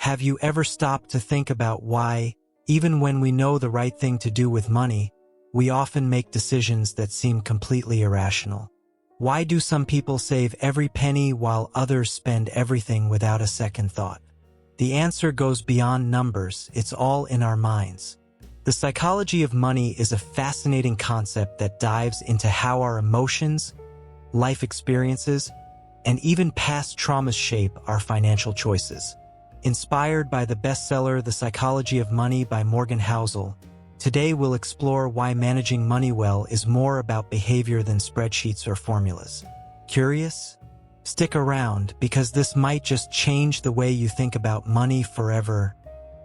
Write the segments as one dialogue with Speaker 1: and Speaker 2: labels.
Speaker 1: have you ever stopped to think about why, even when we know the right thing to do with money, we often make decisions that seem completely irrational? Why do some people save every penny while others spend everything without a second thought? The answer goes beyond numbers, it's all in our minds. The psychology of money is a fascinating concept that dives into how our emotions, life experiences, and even past traumas shape our financial choices. Inspired by the bestseller The Psychology of Money by Morgan Housel, today we'll explore why managing money well is more about behavior than spreadsheets or formulas. Curious? Stick around, because this might just change the way you think about money forever.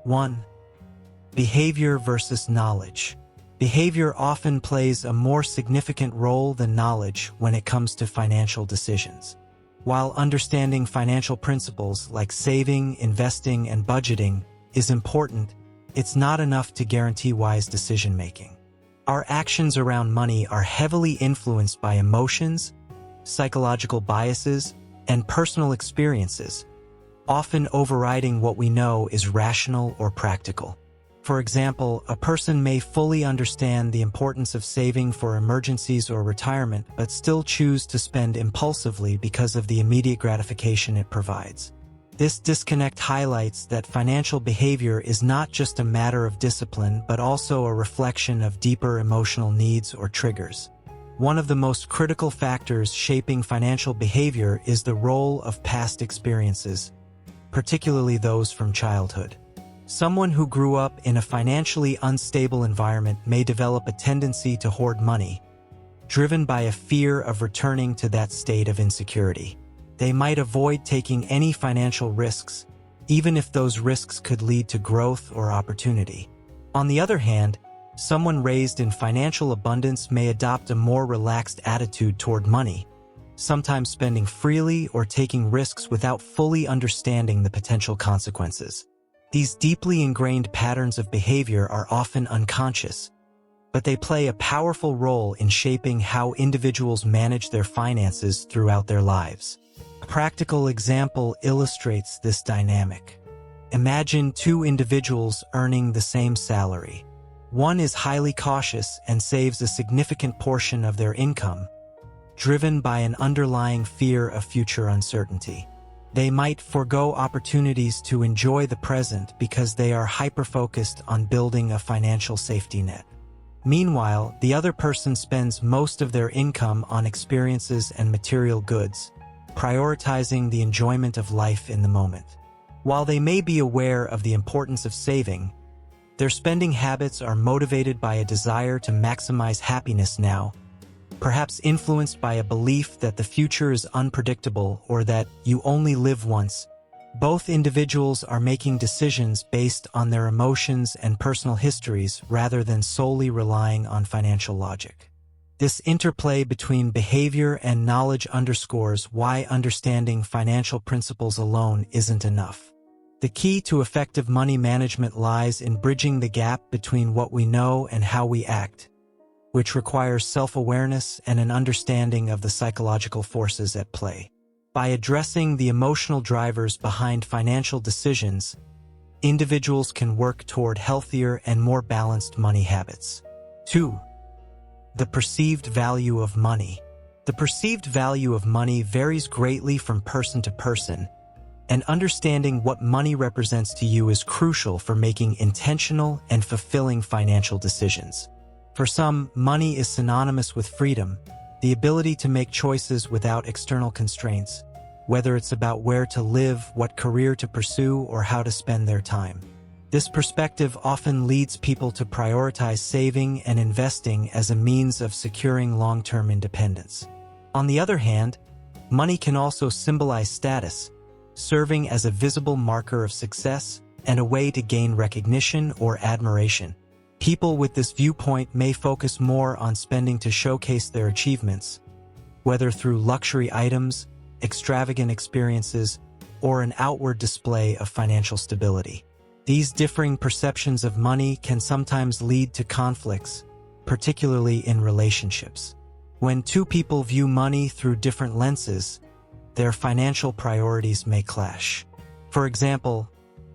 Speaker 1: 1. Behavior versus knowledge. Behavior often plays a more significant role than knowledge when it comes to financial decisions. While understanding financial principles like saving, investing, and budgeting is important, it's not enough to guarantee wise decision-making. Our actions around money are heavily influenced by emotions, psychological biases, and personal experiences, often overriding what we know is rational or practical. For example, a person may fully understand the importance of saving for emergencies or retirement, but still choose to spend impulsively because of the immediate gratification it provides. This disconnect highlights that financial behavior is not just a matter of discipline, but also a reflection of deeper emotional needs or triggers. One of the most critical factors shaping financial behavior is the role of past experiences, particularly those from childhood. Someone who grew up in a financially unstable environment may develop a tendency to hoard money, driven by a fear of returning to that state of insecurity. They might avoid taking any financial risks, even if those risks could lead to growth or opportunity. On the other hand, someone raised in financial abundance may adopt a more relaxed attitude toward money, sometimes spending freely or taking risks without fully understanding the potential consequences. These deeply ingrained patterns of behavior are often unconscious, but they play a powerful role in shaping how individuals manage their finances throughout their lives. A practical example illustrates this dynamic. Imagine two individuals earning the same salary. One is highly cautious and saves a significant portion of their income, driven by an underlying fear of future uncertainty. They might forego opportunities to enjoy the present because they are hyper-focused on building a financial safety net. Meanwhile, the other person spends most of their income on experiences and material goods, prioritizing the enjoyment of life in the moment. While they may be aware of the importance of saving, their spending habits are motivated by a desire to maximize happiness now, perhaps influenced by a belief that the future is unpredictable or that you only live once. Both individuals are making decisions based on their emotions and personal histories rather than solely relying on financial logic. This interplay between behavior and knowledge underscores why understanding financial principles alone isn't enough. The key to effective money management lies in bridging the gap between what we know and how we act, which requires self-awareness and an understanding of the psychological forces at play. By addressing the emotional drivers behind financial decisions, individuals can work toward healthier and more balanced money habits. 2. The perceived value of money. The perceived value of money varies greatly from person to person, and understanding what money represents to you is crucial for making intentional and fulfilling financial decisions. For some, money is synonymous with freedom, the ability to make choices without external constraints, whether it's about where to live, what career to pursue, or how to spend their time. This perspective often leads people to prioritize saving and investing as a means of securing long-term independence. On the other hand, money can also symbolize status, serving as a visible marker of success and a way to gain recognition or admiration. People with this viewpoint may focus more on spending to showcase their achievements, whether through luxury items, extravagant experiences, or an outward display of financial stability. These differing perceptions of money can sometimes lead to conflicts, particularly in relationships. When two people view money through different lenses, their financial priorities may clash. For example,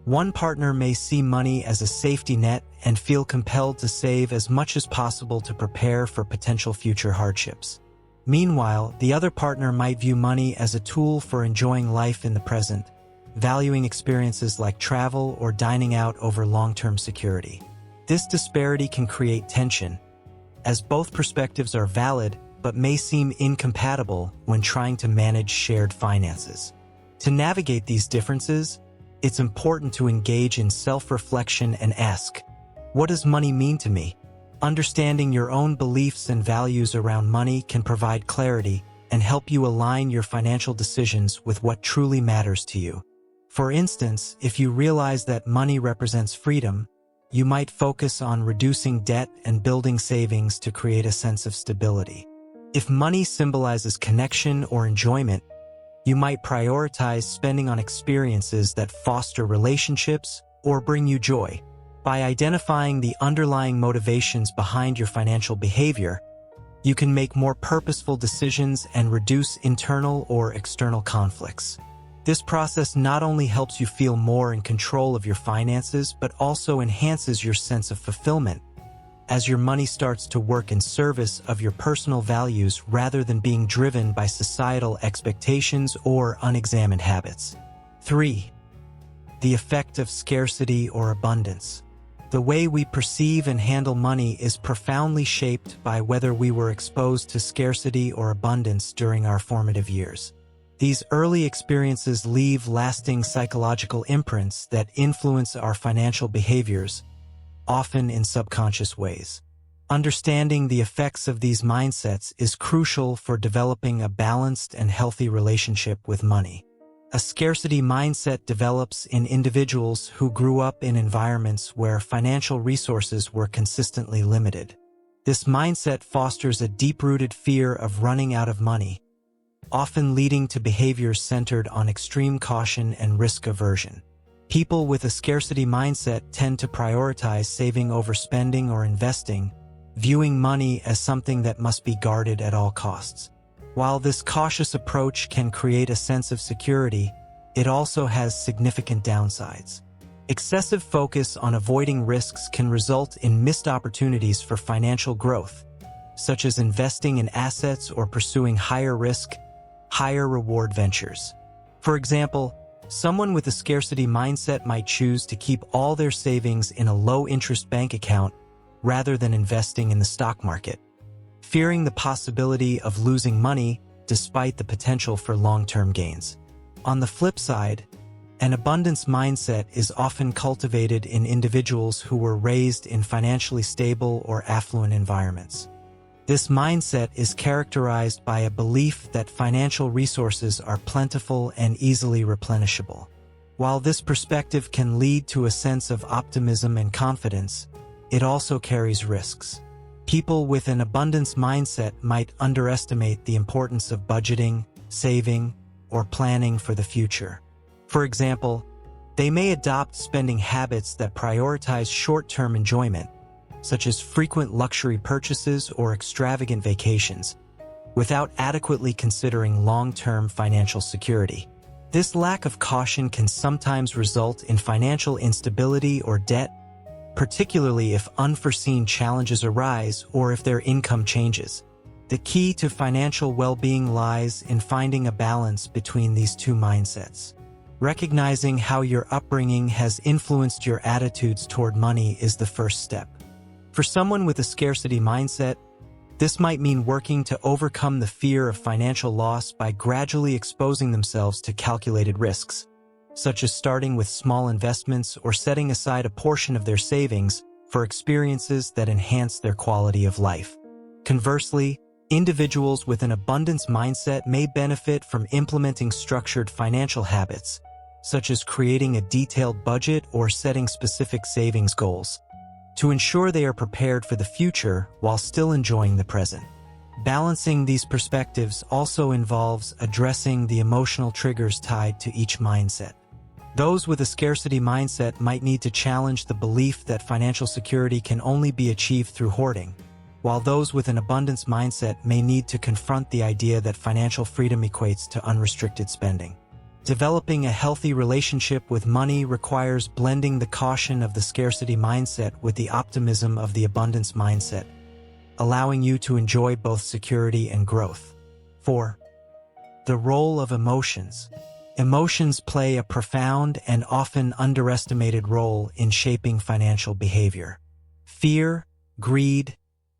Speaker 1: One partner may see money as a safety net and feel compelled to save as much as possible to prepare for potential future hardships. Meanwhile, the other partner might view money as a tool for enjoying life in the present, valuing experiences like travel or dining out over long-term security. This disparity can create tension, as both perspectives are valid but may seem incompatible when trying to manage shared finances. To navigate these differences, it's important to engage in self-reflection and ask, what does money mean to me? Understanding your own beliefs and values around money can provide clarity and help you align your financial decisions with what truly matters to you. For instance, if you realize that money represents freedom, you might focus on reducing debt and building savings to create a sense of stability. If money symbolizes connection or enjoyment, you might prioritize spending on experiences that foster relationships or bring you joy. By identifying the underlying motivations behind your financial behavior, you can make more purposeful decisions and reduce internal or external conflicts. This process not only helps you feel more in control of your finances, but also enhances your sense of fulfillment, as your money starts to work in service of your personal values rather than being driven by societal expectations or unexamined habits. 3. The effect of scarcity or abundance. The way we perceive and handle money is profoundly shaped by whether we were exposed to scarcity or abundance during our formative years. These early experiences leave lasting psychological imprints that influence our financial behaviors, often in subconscious ways. Understanding the effects of these mindsets is crucial for developing a balanced and healthy relationship with money. A scarcity mindset develops in individuals who grew up in environments where financial resources were consistently limited. This mindset fosters a deep-rooted fear of running out of money, often leading to behaviors centered on extreme caution and risk aversion. People with a scarcity mindset tend to prioritize saving over spending or investing, viewing money as something that must be guarded at all costs. While this cautious approach can create a sense of security, it also has significant downsides. Excessive focus on avoiding risks can result in missed opportunities for financial growth, such as investing in assets or pursuing higher-risk, higher-reward ventures. For example, someone with a scarcity mindset might choose to keep all their savings in a low-interest bank account rather than investing in the stock market, fearing the possibility of losing money despite the potential for long-term gains. On the flip side, an abundance mindset is often cultivated in individuals who were raised in financially stable or affluent environments. This mindset is characterized by a belief that financial resources are plentiful and easily replenishable. While this perspective can lead to a sense of optimism and confidence, it also carries risks. People with an abundance mindset might underestimate the importance of budgeting, saving, or planning for the future. For example, they may adopt spending habits that prioritize short-term enjoyment, such as frequent luxury purchases or extravagant vacations, without adequately considering long-term financial security. This lack of caution can sometimes result in financial instability or debt, particularly if unforeseen challenges arise or if their income changes. The key to financial well-being lies in finding a balance between these two mindsets. Recognizing how your upbringing has influenced your attitudes toward money is the first step. For someone with a scarcity mindset, this might mean working to overcome the fear of financial loss by gradually exposing themselves to calculated risks, such as starting with small investments or setting aside a portion of their savings for experiences that enhance their quality of life. Conversely, individuals with an abundance mindset may benefit from implementing structured financial habits, such as creating a detailed budget or setting specific savings goals, to ensure they are prepared for the future while still enjoying the present. Balancing these perspectives also involves addressing the emotional triggers tied to each mindset. Those with a scarcity mindset might need to challenge the belief that financial security can only be achieved through hoarding, while those with an abundance mindset may need to confront the idea that financial freedom equates to unrestricted spending. Developing a healthy relationship with money requires blending the caution of the scarcity mindset with the optimism of the abundance mindset, allowing you to enjoy both security and growth. 4. The role of emotions. Emotions play a profound and often underestimated role in shaping financial behavior. Fear, greed,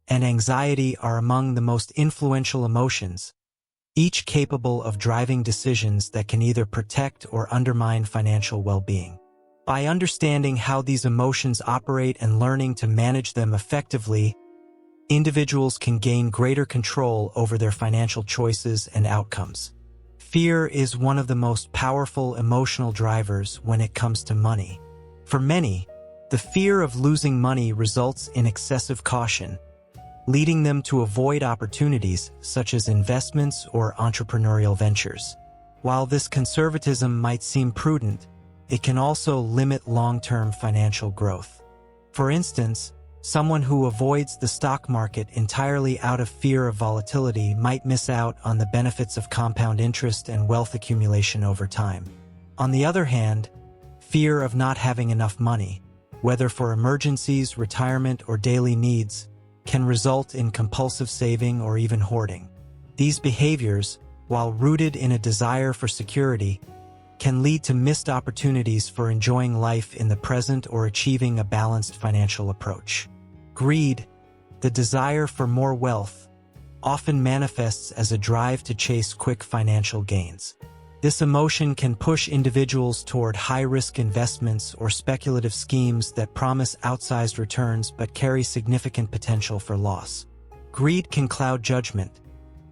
Speaker 1: and anxiety are among the most influential emotions, each capable of driving decisions that can either protect or undermine financial well-being. By understanding how these emotions operate and learning to manage them effectively, individuals can gain greater control over their financial choices and outcomes. Fear is one of the most powerful emotional drivers when it comes to money. For many, the fear of losing money results in excessive caution, leading them to avoid opportunities such as investments or entrepreneurial ventures. While this conservatism might seem prudent, it can also limit long-term financial growth. For instance, someone who avoids the stock market entirely out of fear of volatility might miss out on the benefits of compound interest and wealth accumulation over time. On the other hand, fear of not having enough money, whether for emergencies, retirement, or daily needs, can result in compulsive saving or even hoarding. These behaviors, while rooted in a desire for security, can lead to missed opportunities for enjoying life in the present or achieving a balanced financial approach. Greed, the desire for more wealth, often manifests as a drive to chase quick financial gains. This emotion can push individuals toward high-risk investments or speculative schemes that promise outsized returns but carry significant potential for loss. Greed can cloud judgment,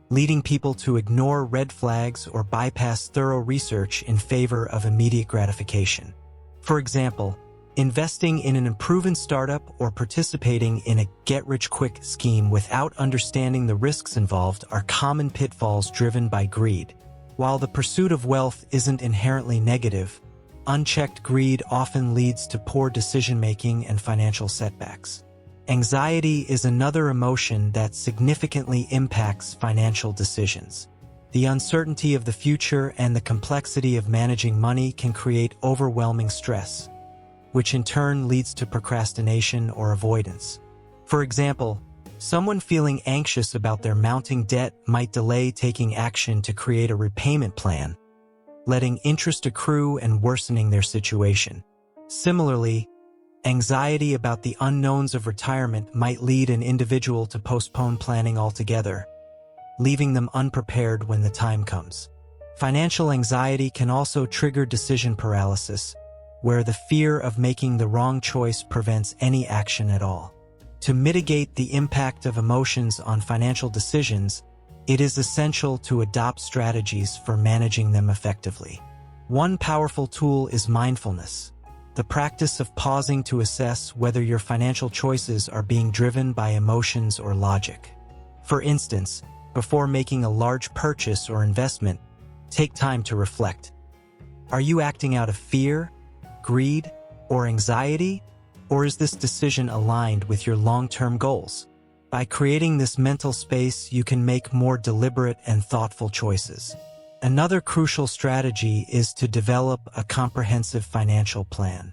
Speaker 1: leading people to ignore red flags or bypass thorough research in favor of immediate gratification. For example, investing in an unproven startup or participating in a get-rich-quick scheme without understanding the risks involved are common pitfalls driven by greed. While the pursuit of wealth isn't inherently negative, unchecked greed often leads to poor decision-making and financial setbacks. Anxiety is another emotion that significantly impacts financial decisions. The uncertainty of the future and the complexity of managing money can create overwhelming stress, which in turn leads to procrastination or avoidance. For example, someone feeling anxious about their mounting debt might delay taking action to create a repayment plan, letting interest accrue and worsening their situation. Similarly, anxiety about the unknowns of retirement might lead an individual to postpone planning altogether, leaving them unprepared when the time comes. Financial anxiety can also trigger decision paralysis, where the fear of making the wrong choice prevents any action at all. To mitigate the impact of emotions on financial decisions, it is essential to adopt strategies for managing them effectively. One powerful tool is mindfulness, the practice of pausing to assess whether your financial choices are being driven by emotions or logic. For instance, before making a large purchase or investment, take time to reflect. Are you acting out of fear, greed, or anxiety? Or is this decision aligned with your long-term goals? By creating this mental space, you can make more deliberate and thoughtful choices. Another crucial strategy is to develop a comprehensive financial plan.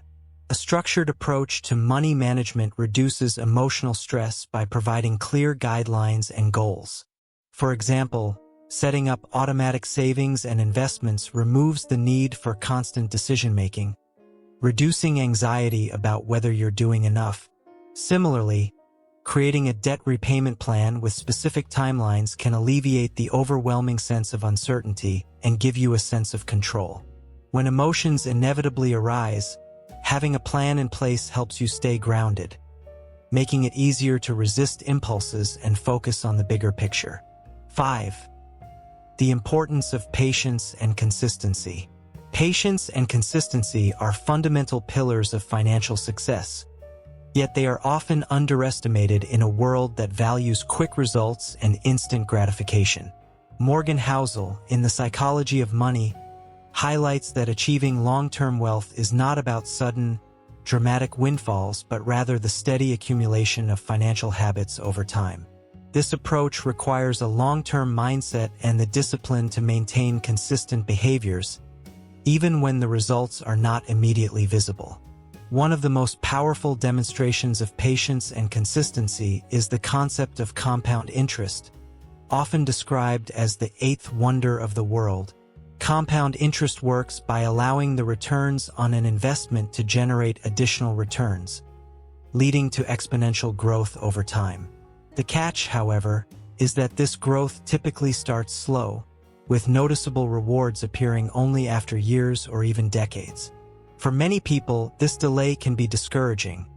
Speaker 1: A structured approach to money management reduces emotional stress by providing clear guidelines and goals. For example, setting up automatic savings and investments removes the need for constant decision-making, reducing anxiety about whether you're doing enough. Similarly, creating a debt repayment plan with specific timelines can alleviate the overwhelming sense of uncertainty and give you a sense of control. When emotions inevitably arise, having a plan in place helps you stay grounded, making it easier to resist impulses and focus on the bigger picture. 5. The importance of patience and consistency. Patience and consistency are fundamental pillars of financial success, yet they are often underestimated in a world that values quick results and instant gratification. Morgan Housel, in The Psychology of Money, highlights that achieving long-term wealth is not about sudden, dramatic windfalls, but rather the steady accumulation of financial habits over time. This approach requires a long-term mindset and the discipline to maintain consistent behaviors, even when the results are not immediately visible. One of the most powerful demonstrations of patience and consistency is the concept of compound interest, often described as the eighth wonder of the world. Compound interest works by allowing the returns on an investment to generate additional returns, leading to exponential growth over time. The catch, however, is that this growth typically starts slow, with noticeable rewards appearing only after years or even decades. For many people, this delay can be discouraging,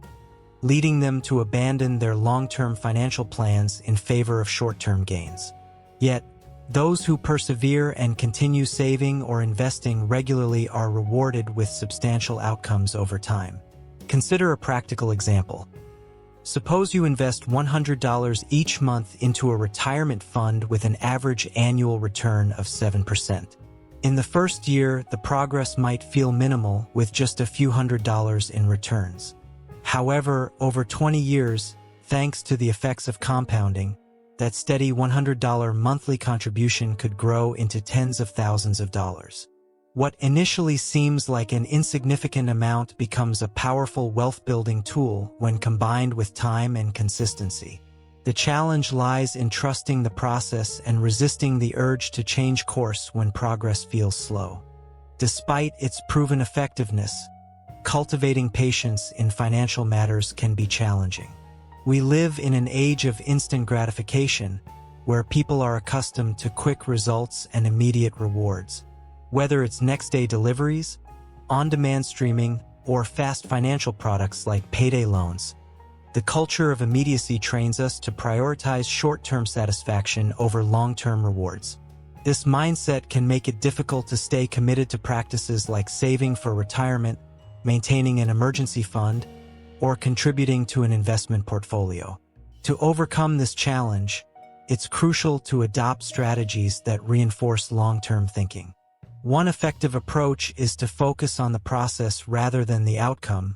Speaker 1: leading them to abandon their long-term financial plans in favor of short-term gains. Yet, those who persevere and continue saving or investing regularly are rewarded with substantial outcomes over time. Consider a practical example. Suppose you invest $100 each month into a retirement fund with an average annual return of 7%. In the first year, the progress might feel minimal with just a few $100s in returns. However, over 20 years, thanks to the effects of compounding, that steady $100 monthly contribution could grow into tens of thousands of dollars. What initially seems like an insignificant amount becomes a powerful wealth-building tool when combined with time and consistency. The challenge lies in trusting the process and resisting the urge to change course when progress feels slow. Despite its proven effectiveness, cultivating patience in financial matters can be challenging. We live in an age of instant gratification, where people are accustomed to quick results and immediate rewards. Whether it's next-day deliveries, on-demand streaming, or fast financial products like payday loans, the culture of immediacy trains us to prioritize short-term satisfaction over long-term rewards. This mindset can make it difficult to stay committed to practices like saving for retirement, maintaining an emergency fund, or contributing to an investment portfolio. To overcome this challenge, it's crucial to adopt strategies that reinforce long-term thinking. One effective approach is to focus on the process rather than the outcome,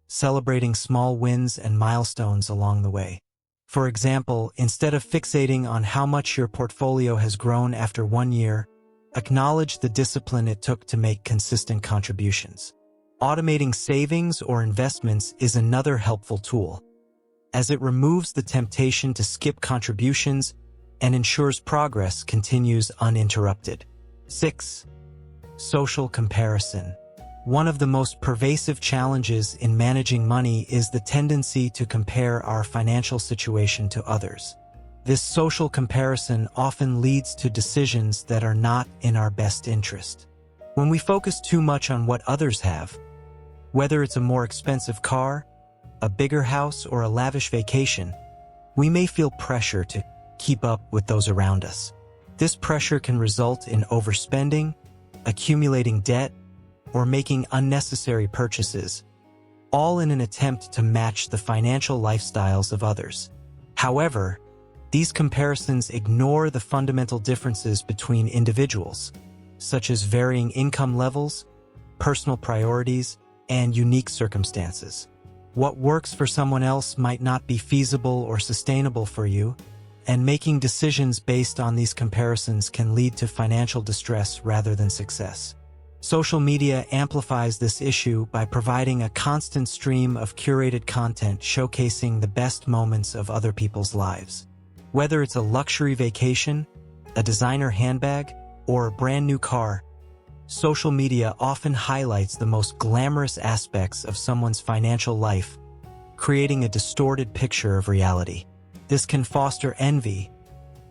Speaker 1: celebrating small wins and milestones along the way. For example, instead of fixating on how much your portfolio has grown after 1 year, acknowledge the discipline it took to make consistent contributions. Automating savings or investments is another helpful tool, as it removes the temptation to skip contributions and ensures progress continues uninterrupted. 6. Social comparison. One of the most pervasive challenges in managing money is the tendency to compare our financial situation to others. This social comparison often leads to decisions that are not in our best interest. When we focus too much on what others have, whether it's a more expensive car, a bigger house, or a lavish vacation, we may feel pressure to keep up with those around us. This pressure can result in overspending, accumulating debt, or making unnecessary purchases, all in an attempt to match the financial lifestyles of others. However, these comparisons ignore the fundamental differences between individuals, such as varying income levels, personal priorities, and unique circumstances. What works for someone else might not be feasible or sustainable for you, and making decisions based on these comparisons can lead to financial distress rather than success. Social media amplifies this issue by providing a constant stream of curated content showcasing the best moments of other people's lives. Whether it's a luxury vacation, a designer handbag, or a brand new car, social media often highlights the most glamorous aspects of someone's financial life, creating a distorted picture of reality. This can foster envy,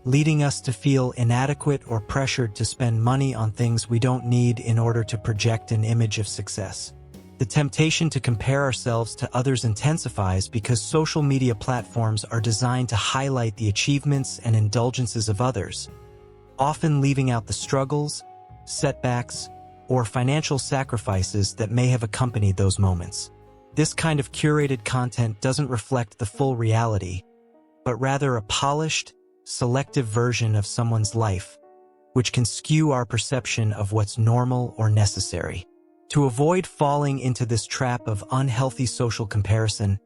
Speaker 1: leading us to feel inadequate or pressured to spend money on things we don't need in order to project an image of success. The temptation to compare ourselves to others intensifies because social media platforms are designed to highlight the achievements and indulgences of others, often leaving out the struggles, setbacks, or financial sacrifices that may have accompanied those moments. This kind of curated content doesn't reflect the full reality, but rather a polished, selective version of someone's life, which can skew our perception of what's normal or necessary. To avoid falling into this trap of unhealthy social comparison,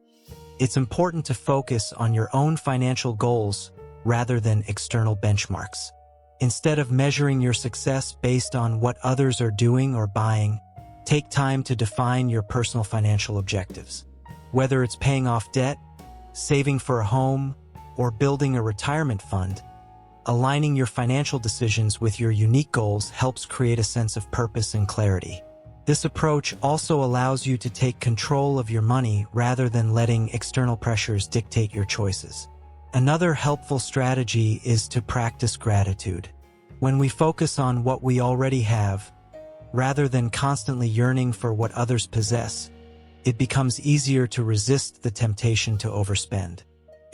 Speaker 1: it's important to focus on your own financial goals rather than external benchmarks. Instead of measuring your success based on what others are doing or buying, take time to define your personal financial objectives. Whether it's paying off debt, saving for a home, or building a retirement fund, aligning your financial decisions with your unique goals helps create a sense of purpose and clarity. This approach also allows you to take control of your money rather than letting external pressures dictate your choices. Another helpful strategy is to practice gratitude. When we focus on what we already have, rather than constantly yearning for what others possess, it becomes easier to resist the temptation to overspend.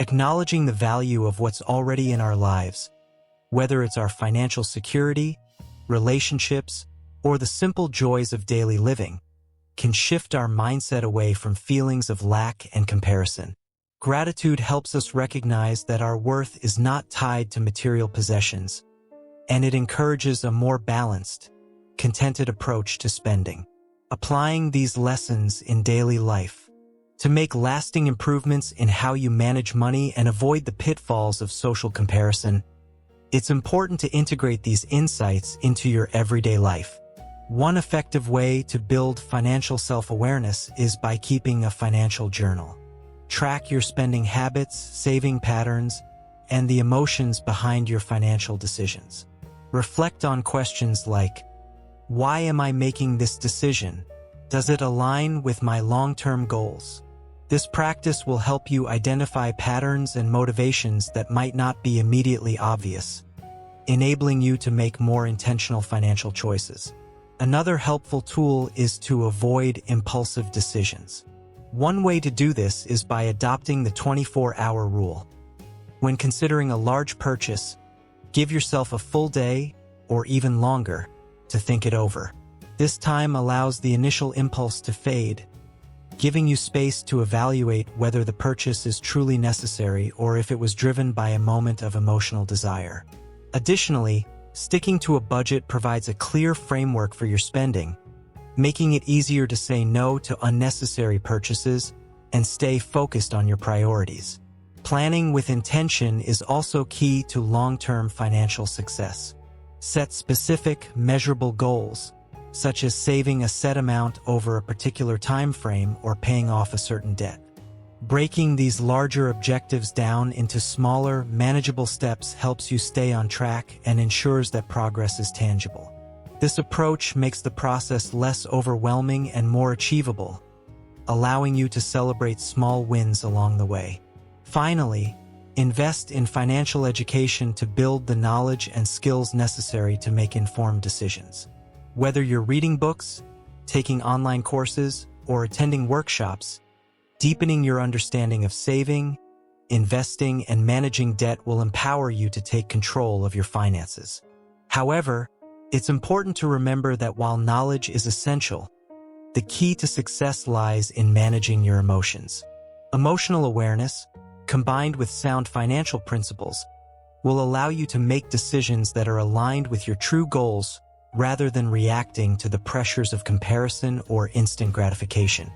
Speaker 1: Acknowledging the value of what's already in our lives, whether it's our financial security, relationships, or the simple joys of daily living, can shift our mindset away from feelings of lack and comparison. Gratitude helps us recognize that our worth is not tied to material possessions, and it encourages a more balanced, contented approach to spending. Applying these lessons in daily life to make lasting improvements in how you manage money and avoid the pitfalls of social comparison, it's important to integrate these insights into your everyday life. One effective way to build financial self-awareness is by keeping a financial journal. Track your spending habits, saving patterns, and the emotions behind your financial decisions. Reflect on questions like, why am I making this decision? Does it align with my long-term goals? This practice will help you identify patterns and motivations that might not be immediately obvious, enabling you to make more intentional financial choices. Another helpful tool is to avoid impulsive decisions. One way to do this is by adopting the 24-hour rule. When considering a large purchase, give yourself a full day, or even longer, to think it over. This time allows the initial impulse to fade, giving you space to evaluate whether the purchase is truly necessary or if it was driven by a moment of emotional desire. Additionally, sticking to a budget provides a clear framework for your spending, making it easier to say no to unnecessary purchases and stay focused on your priorities. Planning with intention is also key to long-term financial success. Set specific, measurable goals, such as saving a set amount over a particular time frame or paying off a certain debt. Breaking these larger objectives down into smaller, manageable steps helps you stay on track and ensures that progress is tangible. This approach makes the process less overwhelming and more achievable, allowing you to celebrate small wins along the way. Finally, invest in financial education to build the knowledge and skills necessary to make informed decisions. Whether you're reading books, taking online courses, or attending workshops, deepening your understanding of saving, investing, and managing debt will empower you to take control of your finances. However, it's important to remember that while knowledge is essential, the key to success lies in managing your emotions. Emotional awareness, combined with sound financial principles, will allow you to make decisions that are aligned with your true goals rather than reacting to the pressures of comparison or instant gratification.